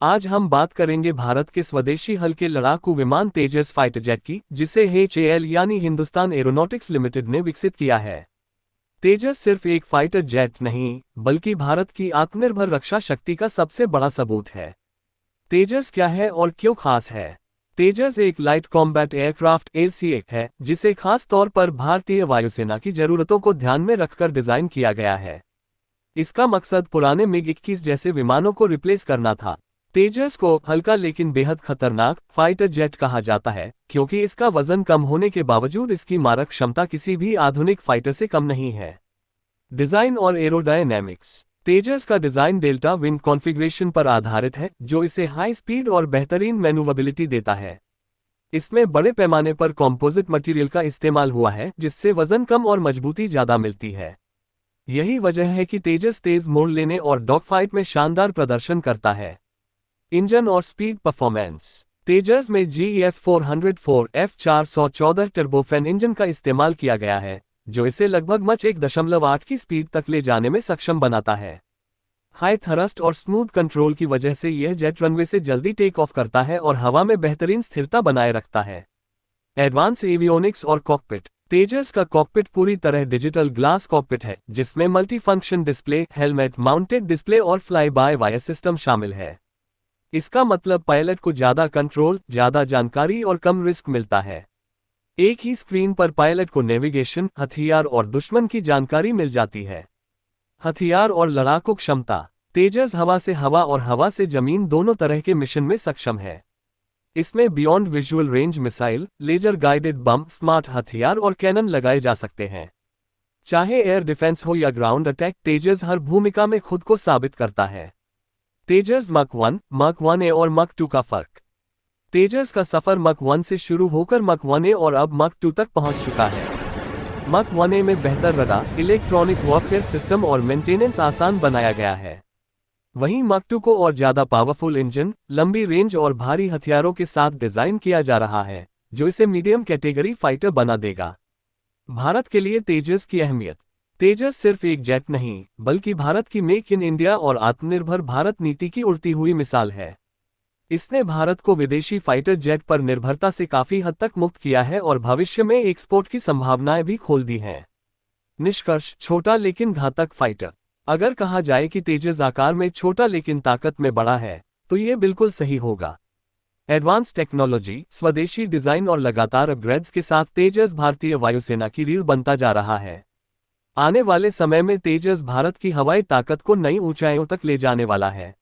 आज हम बात करेंगे भारत के स्वदेशी हल्के लड़ाकू विमान तेजस फाइटर जेट की, जिसे HAL यानी हिंदुस्तान एरोनॉटिक्स लिमिटेड ने विकसित किया है। तेजस सिर्फ एक फाइटर जेट नहीं, बल्कि भारत की आत्मनिर्भर रक्षा शक्ति का सबसे बड़ा सबूत है। तेजस क्या है और क्यों खास है? तेजस एक लाइट कॉम्बैट एयरक्राफ्ट LCA है, जिसे खास तौर पर भारतीय वायुसेना की जरूरतों को ध्यान में रखकर डिजाइन किया गया है। इसका मकसद पुराने MiG-21 जैसे विमानों को रिप्लेस करना था। तेजस को हल्का लेकिन बेहद खतरनाक फाइटर जेट कहा जाता है, क्योंकि इसका वजन कम होने के बावजूद इसकी मारक क्षमता किसी भी आधुनिक फाइटर से कम नहीं है। डिजाइन और एरोडायनेमिक्स। तेजस का डिजाइन डेल्टा विंग कॉन्फ़िगरेशन पर आधारित है, जो इसे हाई स्पीड और बेहतरीन मैन्यूवरेबिलिटी देता है। इसमें बड़े पैमाने पर कॉम्पोजिट मटेरियल का इस्तेमाल हुआ है, जिससे वजन कम और मजबूती ज्यादा मिलती है। यही वजह है कि तेजस तेज मोड़ लेने और डॉगफाइट में शानदार प्रदर्शन करता है। इंजन और स्पीड परफॉर्मेंस। तेजस में GEF404 F414 टर्बोफैन इंजन का इस्तेमाल किया गया है, जो इसे लगभग मच 1.8 की स्पीड तक ले जाने में सक्षम बनाता है। हाई थ्रस्ट और स्मूथ कंट्रोल की वजह से यह जेट रनवे से जल्दी टेक ऑफ करता है और हवा में बेहतरीन स्थिरता बनाए रखता है। एडवांस एवियोनिक्स और कॉकपिट। तेजस का कॉकपिट पूरी तरह डिजिटल ग्लास कॉकपिट है, जिसमें multifunction display, helmet mounted display और फ्लाई बाय वायर सिस्टम शामिल है। इसका मतलब पायलट को ज्यादा कंट्रोल, ज्यादा जानकारी और कम रिस्क मिलता है। एक ही स्क्रीन पर पायलट को नेविगेशन, हथियार और दुश्मन की जानकारी मिल जाती है। हथियार और लड़ाकू क्षमता। तेजस हवा से हवा और हवा से जमीन दोनों तरह के मिशन में सक्षम है। इसमें beyond visual range missile, laser guided bomb, smart हथियार और कैनन लगाए जा सकते हैं। चाहे एयर डिफेंस हो या ग्राउंड अटैक, तेजस हर भूमिका में खुद को साबित करता है। तेजस मक 1, मक 1A और मक 2 का फर्क। तेजस का सफर मक 1 से शुरू होकर मक 1A और अब मक 2 तक पहुंच चुका है। मक 1A में बेहतर रडार, इलेक्ट्रॉनिक वॉरफेयर सिस्टम और मेंटेनेंस आसान बनाया गया है। वहीं मक 2 को और ज्यादा पावरफुल इंजन, लंबी रेंज और भारी हथियारों के साथ डिजाइन किया जा रहा है, जो इसे मीडियम कैटेगरी फाइटर बना देगा। भारत के लिए तेजस की अहमियत। तेजस सिर्फ एक जेट नहीं, बल्कि भारत की मेक इन इंडिया और आत्मनिर्भर भारत नीति की उड़ती हुई मिसाल है। इसने भारत को विदेशी फाइटर जेट पर निर्भरता से काफी हद तक मुक्त किया है और भविष्य में एक्सपोर्ट की संभावनाएं भी खोल दी हैं। निष्कर्ष: छोटा लेकिन घातक फाइटर। अगर कहा जाए कि तेजस आकार में छोटा लेकिन ताकत में बड़ा है, तो ये बिल्कुल सही होगा। एडवांस टेक्नोलॉजी, स्वदेशी डिजाइन और लगातार अपग्रेड्स के साथ तेजस भारतीय वायुसेना की रीढ़ बनता जा रहा है। आने वाले समय में तेजस भारत की हवाई ताकत को नई ऊंचाइयों तक ले जाने वाला है।